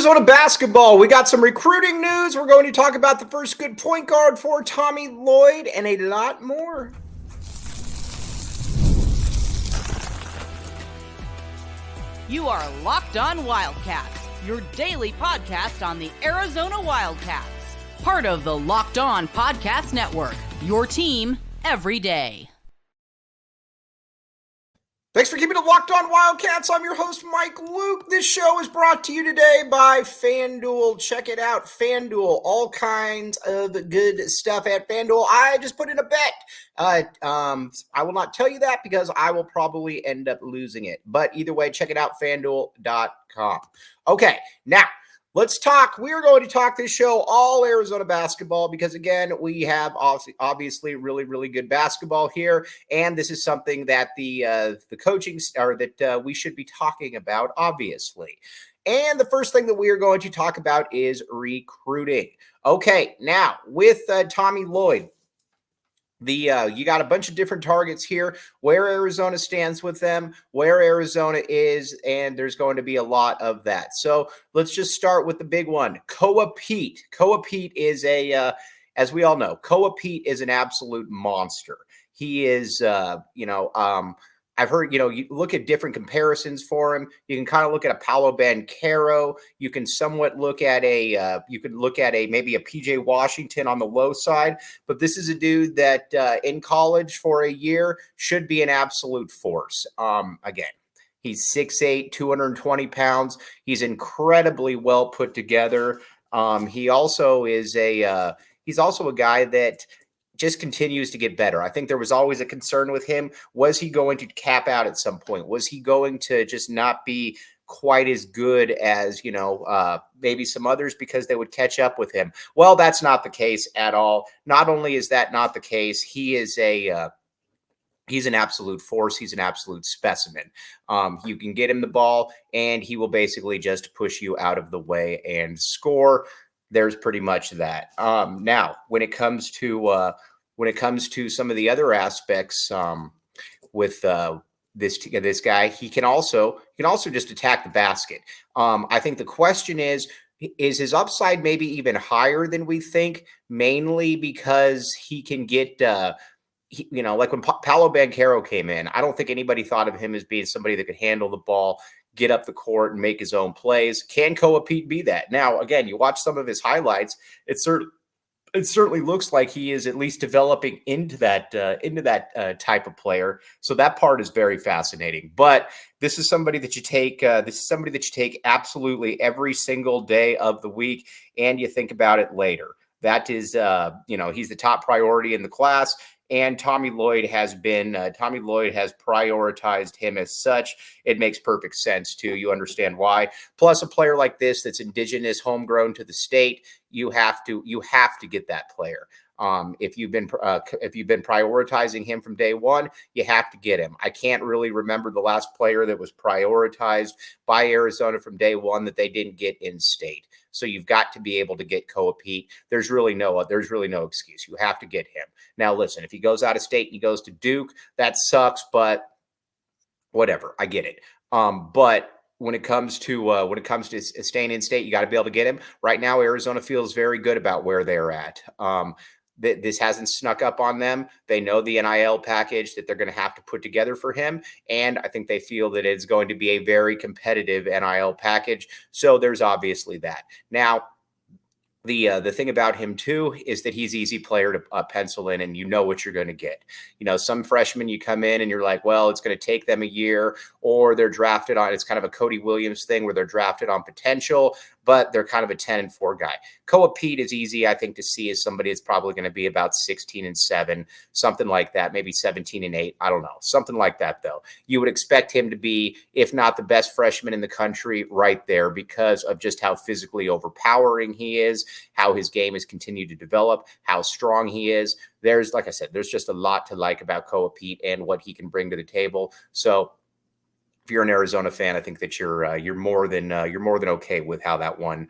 Arizona basketball. We got some recruiting news. We're going to talk about the first good point guard for Tommy Lloyd and a lot more. You are Locked On Wildcats, your daily podcast on the Arizona Wildcats. Part of the Locked On Podcast Network, your team every day. Thanks for keeping it locked on Wildcats. I'm your host, Mike Luke. This show is brought to you today by FanDuel. Check it out, FanDuel. All kinds of good stuff at FanDuel. I just put in a bet. I will not tell you that because I will probably end up losing it. But either way, check it out, FanDuel.com. Okay, now let's talk. We are going to talk this show all Arizona basketball because, again, we have obviously really, really good basketball here, and this is something that the coaching or that we should be talking about, obviously. And the first thing that we are going to talk about is recruiting. Okay, now with Tommy Lloyd. You got a bunch of different targets here, where Arizona stands with them, where Arizona is, and there's going to be a lot of that. So let's just start with the big one, Koa Pete. Koa Pete is as we all know, Koa Pete is an absolute monster. He is, I've heard, you look at different comparisons for him. You can kind of look at a Paolo Banchero. You can somewhat look at maybe a PJ Washington on the low side. But this is a dude that in college for a year should be an absolute force. Again, he's 6'8", 220 pounds. He's incredibly well put together. He also is he's also a guy that just continues to get better. I think there was always a concern with him. Was he going to cap out at some point? Was he going to just not be quite as good as, maybe some others because they would catch up with him? Well, that's not the case at all. Not only is that not the case, he is he's an absolute force. He's an absolute specimen. You can get him the ball and he will basically just push you out of the way and score. There's pretty much that. Now, when it comes to some of the other aspects with this guy, he can also just attack the basket. I think the question is his upside maybe even higher than we think, mainly because he can get like when Paolo Banchero came in, I don't think anybody thought of him as being somebody that could handle the ball, get up the court, and make his own plays. Can Koa Pete be that? Now, again, you watch some of his highlights, it certainly looks like he is at least developing into that type of player. So that part is very fascinating. But this is somebody that you take. Absolutely every single day of the week, and you think about it later. That is, he's the top priority in the class. And Tommy Lloyd has prioritized him as such. It makes perfect sense too. You understand why. Plus, a player like this that's indigenous, homegrown to the state, you have to get that player. If you've been prioritizing him from day one, you have to get him. I can't really remember the last player that was prioritized by Arizona from day one that they didn't get in state. So you've got to be able to get Koa Pete. There's really no excuse. You have to get him. Now, listen, if he goes out of state and he goes to Duke, that sucks, but whatever. I get it. But when it comes to staying in state, you got to be able to get him. Right now, Arizona feels very good about where they're at. This hasn't snuck up on them. They know the NIL package that they're going to have to put together for him, and I think they feel that it's going to be a very competitive NIL package. So there's obviously that. Now, the thing about him too is that he's easy player to pencil in, and you know what you're going to get. Some freshmen you come in and you're like, well, it's going to take them a year, or they're drafted on. It's kind of a Cody Williams thing where they're drafted on potential, but they're kind of a 10-4 guy. Koa Pete is easy, I think, to see as somebody that's probably going to be about 16-7, something like that, maybe 17-8. I don't know, something like that, though. You would expect him to be, if not the best freshman in the country, right there because of just how physically overpowering he is, how his game has continued to develop, how strong he is. Like I said, there's just a lot to like about Koa Pete and what he can bring to the table. So if you're an Arizona fan, I think that you're more than okay with how that one,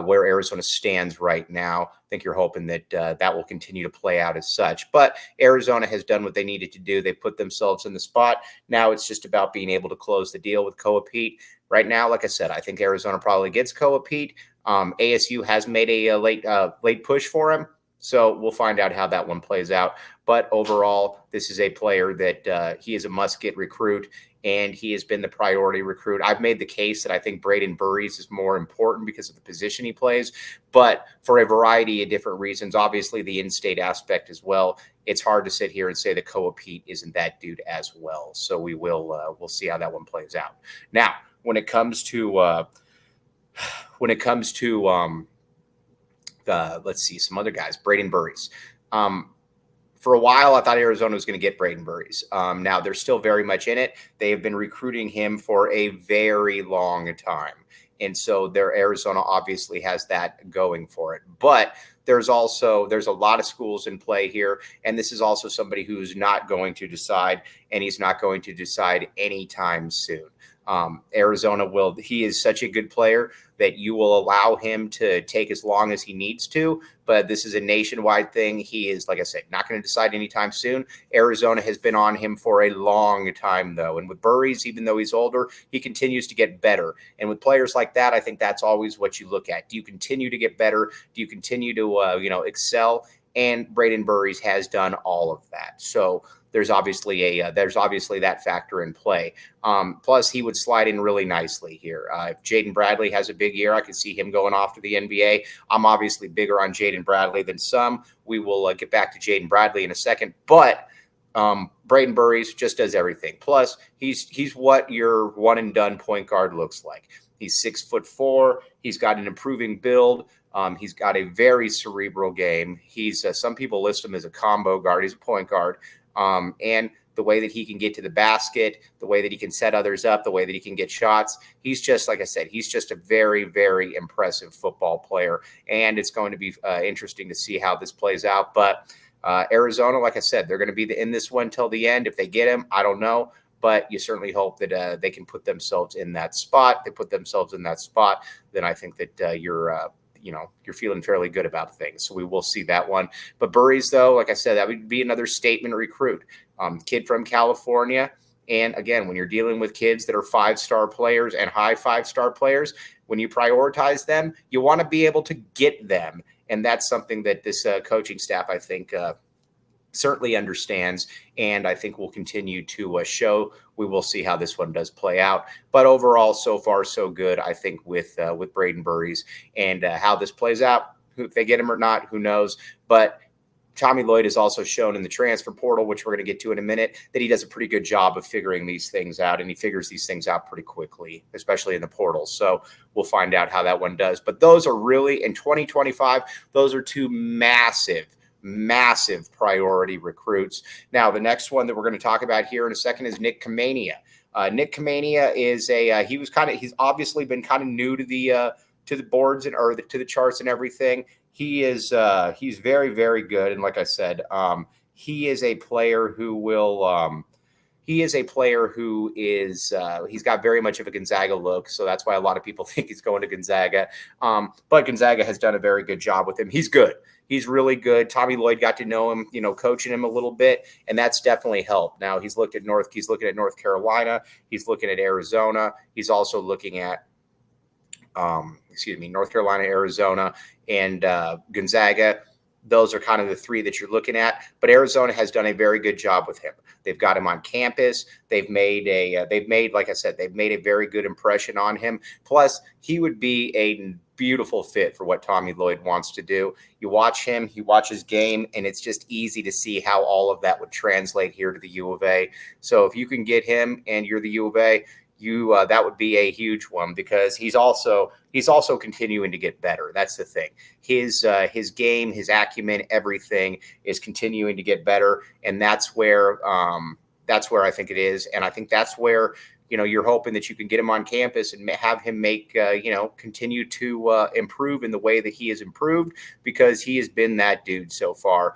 where Arizona stands right now. I think you're hoping that that will continue to play out as such. But Arizona has done what they needed to do. They put themselves in the spot. Now it's just about being able to close the deal with Koa Pete. Right now, like I said, I think Arizona probably gets Koa Pete. ASU has made a late push for him. So we'll find out how that one plays out. But overall, this is a player that he is a must-get recruit, and he has been the priority recruit. I've made the case that I think Braden Burries is more important because of the position he plays, but for a variety of different reasons, obviously the in-state aspect as well. It's hard to sit here and say that Koa Pete isn't that dude as well. So we'll see how that one plays out. Now, when it comes to let's see, some other guys, Braden Burries. For a while, I thought Arizona was going to get Braden Burries. Now, they're still very much in it. They have been recruiting him for a very long time. And so Arizona obviously has that going for it. But there's a lot of schools in play here. And this is also somebody who's not going to decide, and he's not going to decide anytime soon. Arizona he is such a good player that you will allow him to take as long as he needs to, but this is a nationwide thing. He is, like I said, not going to decide anytime soon. Arizona has been on him for a long time, though. And with Burries, even though he's older, he continues to get better. And with players like that, I think that's always what you look at. Do you continue to get better? Do you continue to, excel? And Braden Burries has done all of that. So there's obviously that factor in play. Plus, he would slide in really nicely here. If Jaden Bradley has a big year, I could see him going off to the NBA. I'm obviously bigger on Jaden Bradley than some. We will get back to Jaden Bradley in a second, but Braden Burries just does everything. Plus, he's what your one and done point guard looks like. He's 6'4". He's got an improving build. He's got a very cerebral game. He's some people list him as a combo guard. He's a point guard. And the way that he can get to the basket, the way that he can set others up, the way that he can get shots. He's just, like I said, he's just a very, very impressive football player. And it's going to be interesting to see how this plays out. But Arizona, like I said, they're going to be in this one till the end. If they get him, I don't know. But you certainly hope that they can put themselves in that spot. They put themselves in that spot, then I think that you're feeling fairly good about things. So we will see that one. But Burries, though, like I said, that would be another statement recruit. Kid from California. And again, when you're dealing with kids that are 5-star players and high 5-star players, when you prioritize them, you want to be able to get them. And that's something that this coaching staff, I think, certainly understands, and I think we'll continue to show. We will see how this one does play out. But overall, so far, so good, I think, with Braden Burries. And how this plays out, if they get him or not, who knows. But Tommy Lloyd has also shown in the transfer portal, which we're going to get to in a minute, that he does a pretty good job of figuring these things out, and he figures these things out pretty quickly, especially in the portal. So we'll find out how that one does. But those are really, in 2025, those are two massive priority recruits. Now, the next one that we're going to talk about here in a second is Nick Kamania. Nick Kamania is he's obviously been kind of new to the boards or to the charts and everything. He's very, very good. And like I said, he is a player who will, he's got very much of a Gonzaga look. So that's why a lot of people think he's going to Gonzaga. But Gonzaga has done a very good job with him. He's good. He's really good. Tommy Lloyd got to know him, coaching him a little bit, and that's definitely helped. Now he's looking at North Carolina. He's looking at Arizona. He's also looking at, North Carolina, Arizona, and Gonzaga. Those are kind of the three that you're looking at. But Arizona has done a very good job with him. They've got him on campus. They've made, like I said, they've made a very good impression on him. Plus, he would be a beautiful fit for what Tommy Lloyd wants to do. You watch him, you watch his game, and it's just easy to see how all of that would translate here to the U of A. So if you can get him and you're the U of A, that would be a huge one, because he's also continuing to get better. That's the thing. His game, his acumen, everything is continuing to get better, and that's where I think it is. And I think that's where you're hoping that you can get him on campus and have him continue to improve in the way that he has improved, because he has been that dude so far.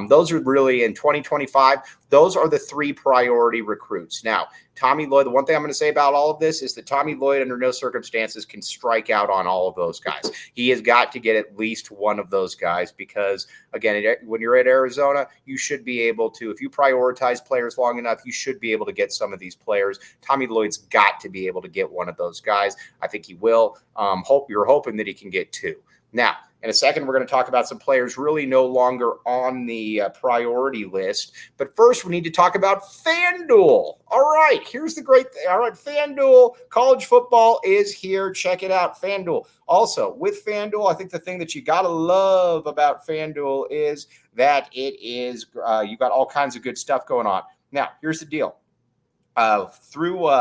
Those are really in 2025. Those are the 3 priority recruits. Now, Tommy Lloyd, the one thing I'm going to say about all of this is that Tommy Lloyd, under no circumstances, can strike out on all of those guys. He has got to get at least one of those guys because, again, when you're at Arizona, you should be able to, if you prioritize players long enough, you should be able to get some of these players. Tommy Lloyd's got to be able to get one of those guys. I think he will. You're hoping that he can get 2. Now, in a second, we're going to talk about some players really no longer on the priority list. But first, we need to talk about FanDuel. All right, here's the great thing. All right, FanDuel, college football is here. Check it out, FanDuel. Also, with FanDuel, I think the thing that you got to love about FanDuel is that it is you got all kinds of good stuff going on. Now, here's the deal. Through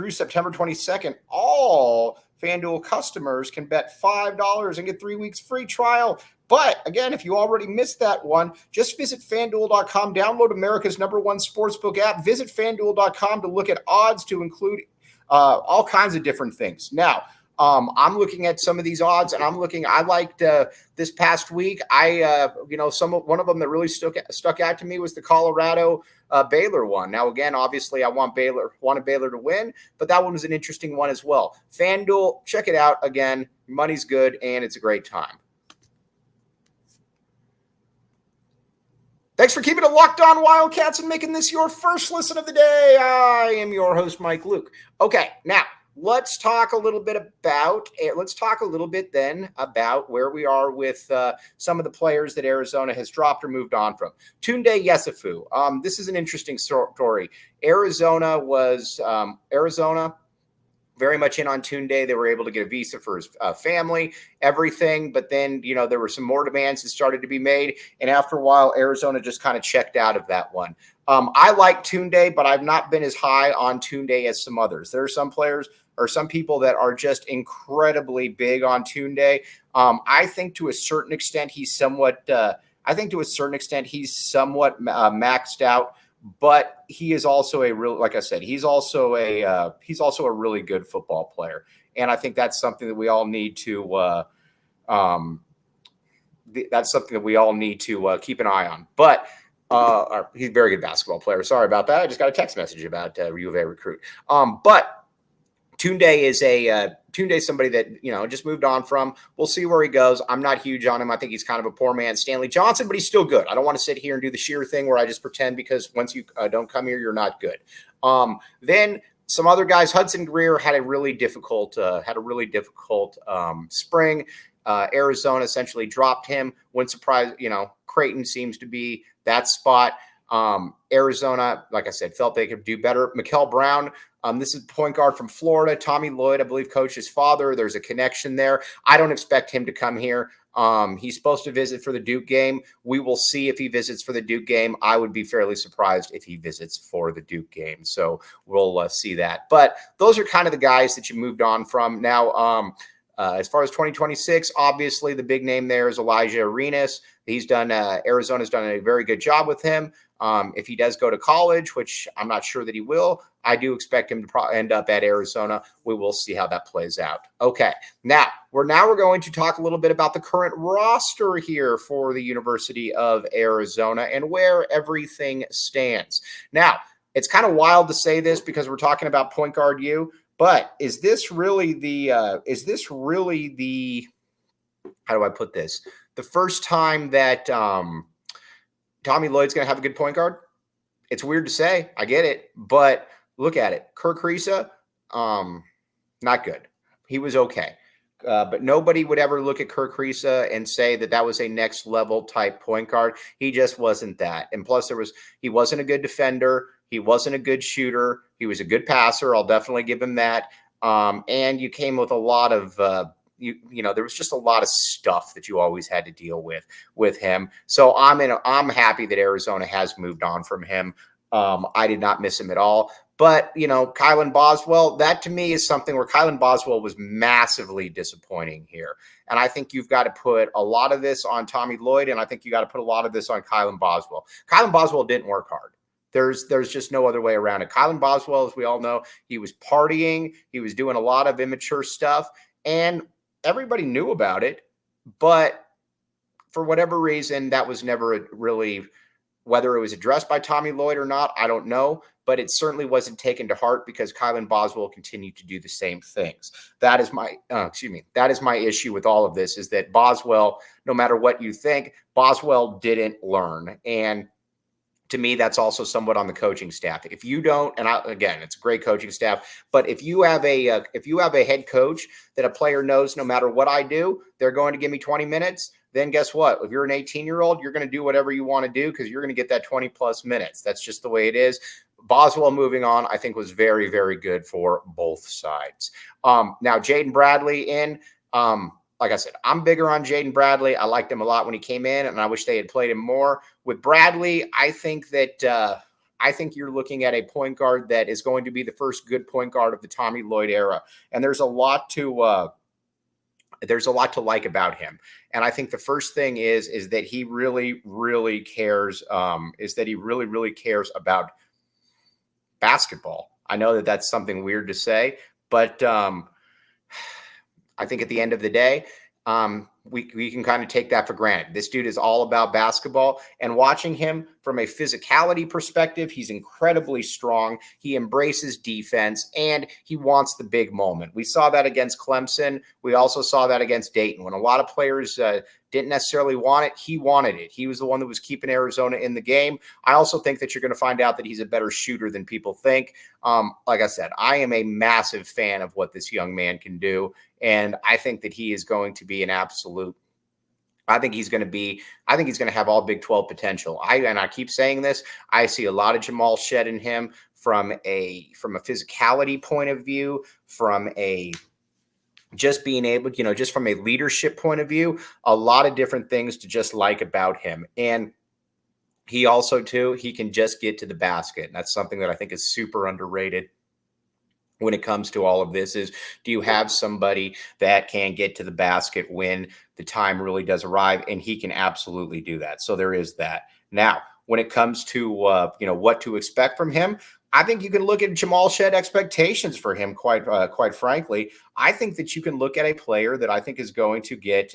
September 22nd, all FanDuel customers can bet $5 and get 3 weeks free trial. But again, if you already missed that one, just visit FanDuel.com, download America's #1 sportsbook app, visit FanDuel.com to look at odds to include all kinds of different things. Now, I'm looking at some of these odds, and I liked this past week. One of them that really stuck out to me was the Colorado Baylor one. Now, again, obviously, I wanted Baylor to win, but that one was an interesting one as well. FanDuel, check it out. Again, money's good, and it's a great time. Thanks for keeping it locked on Wildcats and making this your first listen of the day. I am your host, Mike Luke. Okay, now, let's talk a little bit then about where we are with some of the players that Arizona has dropped or moved on from. Tunde Yesufu. This is an interesting story. Arizona very much in on Tunde. They were able to get a visa for his family, everything. But then, there were some more demands that started to be made. And after a while, Arizona just kind of checked out of that one. I like Tunde, but I've not been as high on Tunde as some others. There are some players or some people that are just incredibly big on Tunde. I think to a certain extent he's somewhat maxed out. But he is also he's also a really good football player, and I think that's something that we all need to keep an eye on. But he's a very good basketball player. Sorry about that. I just got a text message about U of A recruit. But Tunde is somebody that, just moved on from. We'll see where he goes. I'm not huge on him. I think he's kind of a poor man Stanley Johnson, but he's still good. I don't want to sit here and do the sheer thing where I just pretend because once you don't come here, you're not good. Then some other guys, Hudson Greer had a really difficult spring. Arizona essentially dropped him. Wouldn't surprise, Creighton seems to be that spot. Arizona, like I said, felt they could do better. Mikel Brown, this is point guard from Florida. Tommy Lloyd, I believe, coached his father. There's a connection there. I don't expect him to come here. He's supposed to visit for the Duke game. We will see if he visits for the Duke game. I would be fairly surprised if he visits for the Duke game. So we'll see that. But those are kind of the guys that you moved on from. Now, as far as 2026, obviously the big name there is Elijah Arenas. Arizona's done a very good job with him. If he does go to college, which I'm not sure that he will, I do expect him to end up at Arizona. We will see how that plays out. Okay, now we're going to talk a little bit about the current roster here for the University of Arizona and where everything stands. Now, it's kind of wild to say this because we're talking about point guard U, but is this really the how do I put this? The first time that Tommy Lloyd's going to have a good point guard? It's weird to say. I get it. But look at it. Kirk Risa, not good. He was okay. But nobody would ever look at Kirk Risa and say that was a next level type point guard. He just wasn't that. And plus he wasn't a good defender. He wasn't a good shooter. He was a good passer. I'll definitely give him that. And you came with a lot of there was just a lot of stuff that you always had to deal with him. So I'm happy that Arizona has moved on from him. I did not miss him at all. But, Kylan Boswell, that to me is something where Kylan Boswell was massively disappointing here. And I think you've got to put a lot of this on Tommy Lloyd, and I think you got to put a lot of this on Kylan Boswell. Kylan Boswell didn't work hard. There's just no other way around it. Kylan Boswell, as we all know, he was partying. He was doing a lot of immature stuff. And everybody knew about it, but for whatever reason, that was never really, whether it was addressed by Tommy Lloyd or not, I don't know, but it certainly wasn't taken to heart because Kylan Boswell continued to do the same things. That is my, that is my issue with all of this, is that Boswell, no matter what you think, Boswell didn't learn. And to me, that's also somewhat on the coaching staff. If you don't, and again, it's a great coaching staff, but if you have a head coach that a player knows no matter what I do, they're going to give me 20 minutes, then guess what? If you're an 18-year-old, you're going to do whatever you want to do because you're going to get that 20-plus minutes. That's just the way it is. Boswell moving on, I think, was very, very good for both sides. Now, Jaden Bradley in. Like I said, I'm bigger on Jaden Bradley. I liked him a lot when he came in, and I wish they had played him more. With Bradley, I think you're looking at a point guard that is going to be the first good point guard of the Tommy Lloyd era, and there's a lot to like about him. And I think the first thing is that he really, really cares. Is that he really, really cares about basketball. I know that that's something weird to say, but I think at the end of the day, we can kind of take that for granted. This dude is all about basketball, and watching him from a physicality perspective, he's incredibly strong. He embraces defense, and he wants the big moment. We saw that against Clemson. We also saw that against Dayton. When a lot of players didn't necessarily want it, he wanted it. He was the one that was keeping Arizona in the game. I also think that you're going to find out that he's a better shooter than people think. Like I said, I am a massive fan of what this young man can do, and I think that he is going to be an absolute. I think he's going to have all Big 12 potential. I keep saying this. I see a lot of Jamal Shed in him from a physicality point of view, from a just being able, just from a leadership point of view, a lot of different things to just like about him. And he also, too, he can just get to the basket. And that's something that I think is super underrated when it comes to all of this. Is, do you have somebody that can get to the basket when the time really does arrive? And he can absolutely do that. So there is that. Now, when it comes to, what to expect from him, I think you can look at Jamal Shed expectations for him. Quite frankly, I think that you can look at a player that I think is going to get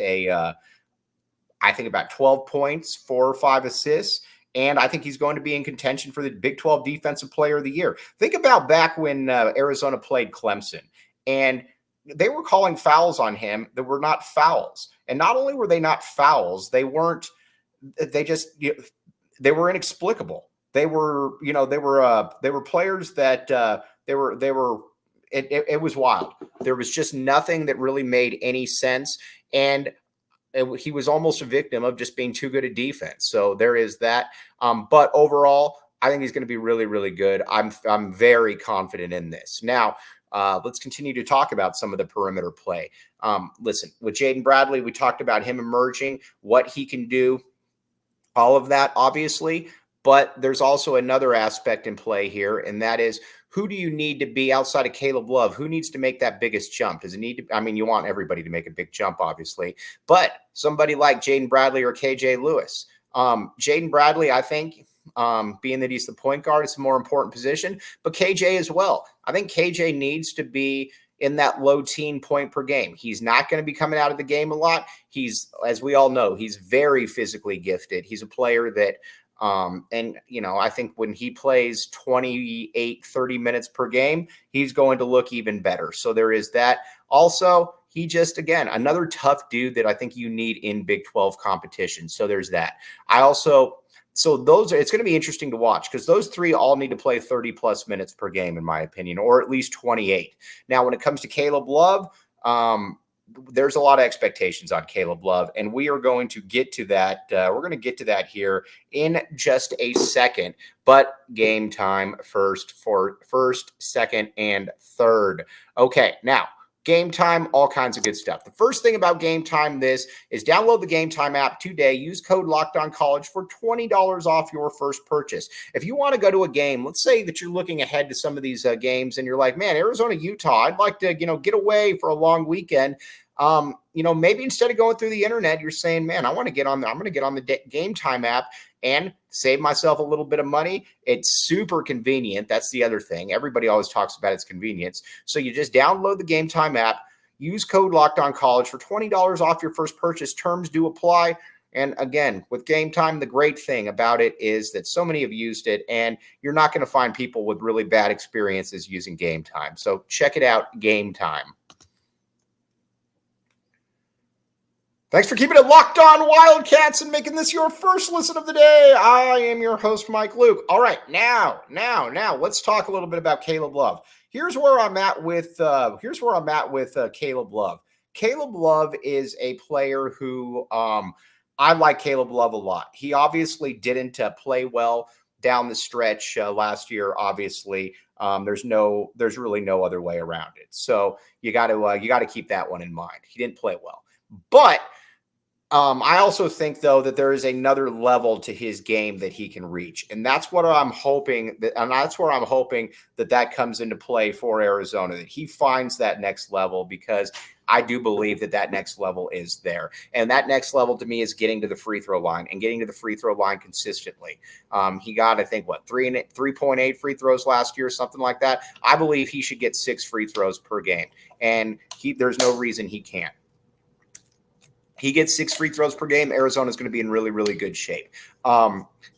about 12 points, 4 or 5 assists. And I think he's going to be in contention for the Big 12 Defensive Player of the Year. Think about back when Arizona played Clemson, and they were calling fouls on him that were not fouls. And not only were they not fouls, they were inexplicable. They were players that it was wild. There was just nothing that really made any sense. And he was almost a victim of just being too good at defense. So there is that. But overall, I think he's going to be really, really good. I'm very confident in this. Now, let's continue to talk about some of the perimeter play. Listen, with Jaden Bradley, we talked about him emerging, what he can do, all of that, obviously. But there's also another aspect in play here, and that is, who do you need to be outside of Caleb Love? Who needs to make that biggest jump? Does it need to? I mean, you want everybody to make a big jump, obviously, but somebody like Jaden Bradley or KJ Lewis. Jaden Bradley, I think, being that he's the point guard, it's a more important position, but KJ as well. I think KJ needs to be in that low teen point per game. He's not going to be coming out of the game a lot. He's, as we all know, he's very physically gifted. He's a player that, I think when he plays 28, 30 minutes per game, he's going to look even better. So there is that. Also, he just, again, another tough dude that I think you need in Big 12 competition. So there's that. It's going to be interesting to watch because those three all need to play 30 plus minutes per game, in my opinion, or at least 28. Now, when it comes to Caleb Love, there's a lot of expectations on Caleb Love, and we are going to get to that. We're going to get to that here in just a second, but game time first for first, second, and third. Okay, now Game Time, all kinds of good stuff. The first thing about Game Time is download the Game Time app today. Use code LOCKEDONCollege for $20 off your first purchase. If you want to go to a game, let's say that you're looking ahead to some of these games and you're like, man, Arizona, Utah, I'd like to, get away for a long weekend. Maybe instead of going through the internet, you're saying, man, I'm going to get on the Game Time app and save myself a little bit of money. It's super convenient. That's the other thing. Everybody always talks about its convenience. So you just download the Game Time app, use code LOCKEDONCollege for $20 off your first purchase. Terms do apply. And again, with Gametime, the great thing about it is that so many have used it, and you're not going to find people with really bad experiences using Gametime. So check it out, Gametime. Thanks for keeping it locked on Wildcats and making this your first listen of the day. I am your host, Mike Luke. All right, now, let's talk a little bit about Caleb Love. Here's where I'm at with Caleb Love. Caleb Love is a player who I like Caleb Love a lot. He obviously didn't play well down the stretch last year. Obviously, there's really no other way around it. So you got to keep that one in mind. He didn't play well, but I also think, though, that there is another level to his game that he can reach, and that's what I'm hoping that comes into play for Arizona, that he finds that next level, because I do believe that next level is there, and that next level to me is getting to the free throw line and getting to the free throw line consistently. He got, I think, 3.8 free throws last year, something like that. I believe he should get 6 free throws per game, and there's no reason he can't. He gets 6 free throws per game, Arizona's going to be in really, really good shape,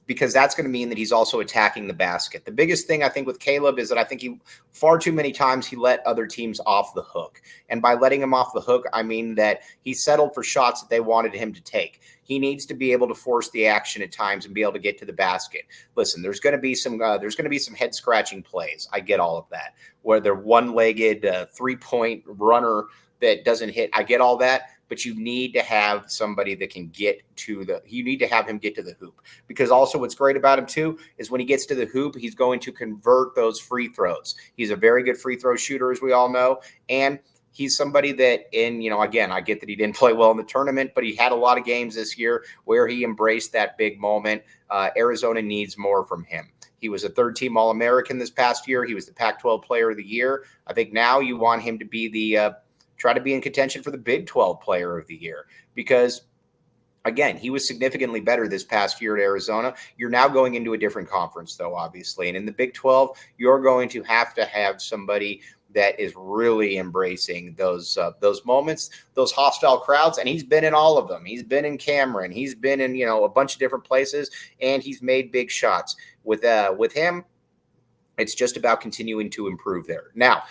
because that's going to mean that he's also attacking the basket. The biggest thing I think with Caleb is that I think far too many times he let other teams off the hook. And by letting him off the hook, I mean that he settled for shots that they wanted him to take. He needs to be able to force the action at times and be able to get to the basket. Listen, there's going to be some head scratching plays. I get all of that. Where they're one-legged 3-point runner that doesn't hit. I get all that. But you need to have somebody that can you need to have him get to the hoop, because also what's great about him too is when he gets to the hoop, he's going to convert those free throws. He's a very good free throw shooter, as we all know. And he's somebody that again, I get that he didn't play well in the tournament, but he had a lot of games this year where he embraced that big moment. Arizona needs more from him. He was a third-team All-American this past year. He was the Pac-12 Player of the Year. I think now you want him to be try to be in contention for the Big 12 Player of the Year, because, again, he was significantly better this past year at Arizona. You're now going into a different conference, though, obviously. And in the Big 12, you're going to have somebody that is really embracing those moments, those hostile crowds. And he's been in all of them. He's been in Cameron. He's been in, a bunch of different places, and he's made big shots. With him, it's just about continuing to improve there. Now,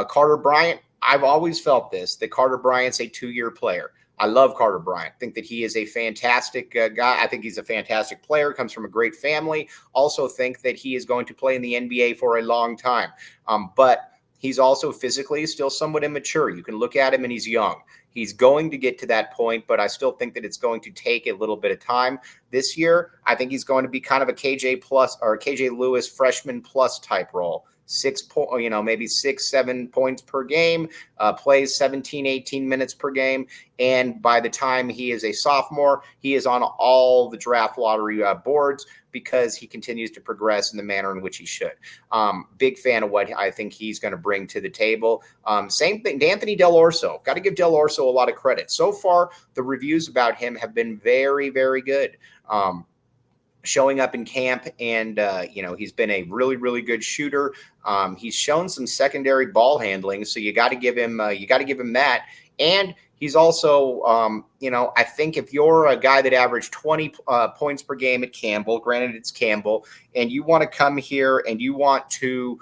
Carter Bryant, I've always felt that Carter Bryant's a 2-year player. I love Carter Bryant. I think that he is a fantastic guy. I think he's a fantastic player, comes from a great family. Also think that he is going to play in the NBA for a long time. But he's also physically still somewhat immature. You can look at him and he's young. He's going to get to that point, but I still think that it's going to take a little bit of time. This year, I think he's going to be kind of a KJ Lewis freshman plus type role. Maybe 6-7 points per game, plays 17, 18 minutes per game. And by the time he is a sophomore, he is on all the draft lottery boards, because he continues to progress in the manner in which he should. Big fan of what I think he's going to bring to the table. Same thing, D'Anthony Del Orso. Got to give Del Orso a lot of credit. So far, the reviews about him have been very, very good. Showing up in camp, and he's been a really, really good shooter. He's shown some secondary ball handling, so you got to give him that. And he's also, I think if you're a guy that averaged 20 points per game at Campbell, granted it's Campbell, and you want to come here and you want to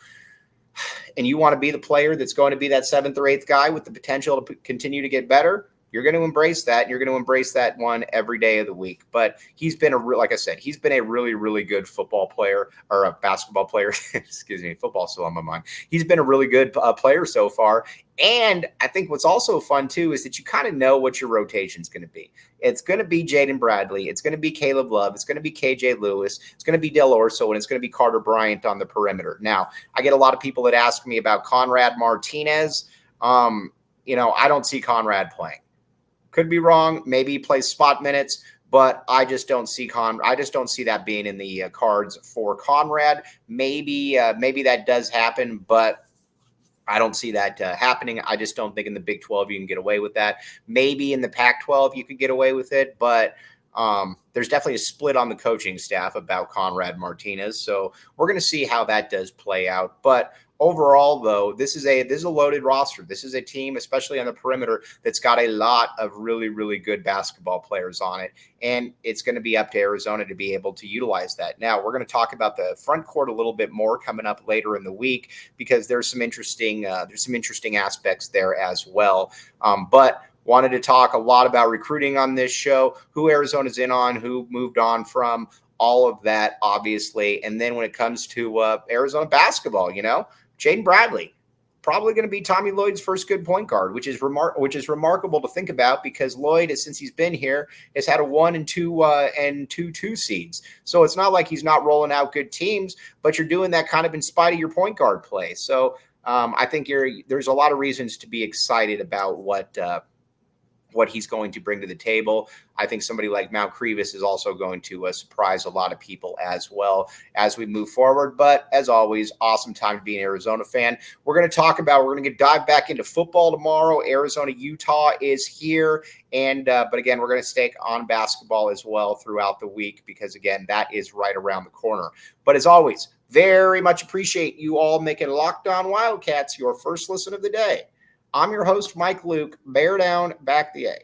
be the player that's going to be that 7th or 8th guy with the potential to continue to get better, you're going to embrace that, and you're going to embrace that one every day of the week. But he's been like I said, he's been a really, really good football player, or a basketball player. Excuse me, football's still on my mind. He's been a really good player so far. And I think what's also fun, too, is that you kind of know what your rotation is going to be. It's going to be Jaden Bradley. It's going to be Caleb Love. It's going to be KJ Lewis. It's going to be Del Orso, and it's going to be Carter Bryant on the perimeter. Now, I get a lot of people that ask me about Conrad Martinez. I don't see Conrad playing. Could be wrong. Maybe he plays spot minutes, but I just don't see that being in the cards for Conrad. Maybe that does happen, but I don't see that happening. I just don't think in the Big 12 you can get away with that. Maybe in the Pac-12 you could get away with it, but there's definitely a split on the coaching staff about Conrad Martinez. So we're going to see how that does play out. But overall, though, this is a loaded roster. This is a team, especially on the perimeter, that's got a lot of really, really good basketball players on it. And it's going to be up to Arizona to be able to utilize that. Now, we're going to talk about the front court a little bit more coming up later in the week, because there's some interesting aspects there as well. But wanted to talk a lot about recruiting on this show, who Arizona's in on, who moved on from, all of that, obviously. And then when it comes to Arizona basketball, Jaden Bradley, probably going to be Tommy Lloyd's first good point guard, which is remarkable to think about, because Lloyd, since he's been here, has had a 1 and 2 and 2 seeds. So it's not like he's not rolling out good teams, but you're doing that kind of in spite of your point guard play. So I think there's a lot of reasons to be excited about what he's going to bring to the table. I think somebody like Mount Crevis is also going to surprise a lot of people as well as we move forward. But as always, awesome time to be an Arizona fan. We're going to dive back into football tomorrow. Arizona, Utah is here. And, but again, we're going to stay on basketball as well throughout the week, because again, that is right around the corner. But as always, very much appreciate you all making Locked On Wildcats your first listen of the day. I'm your host, Mike Luke. Bear down, back the A.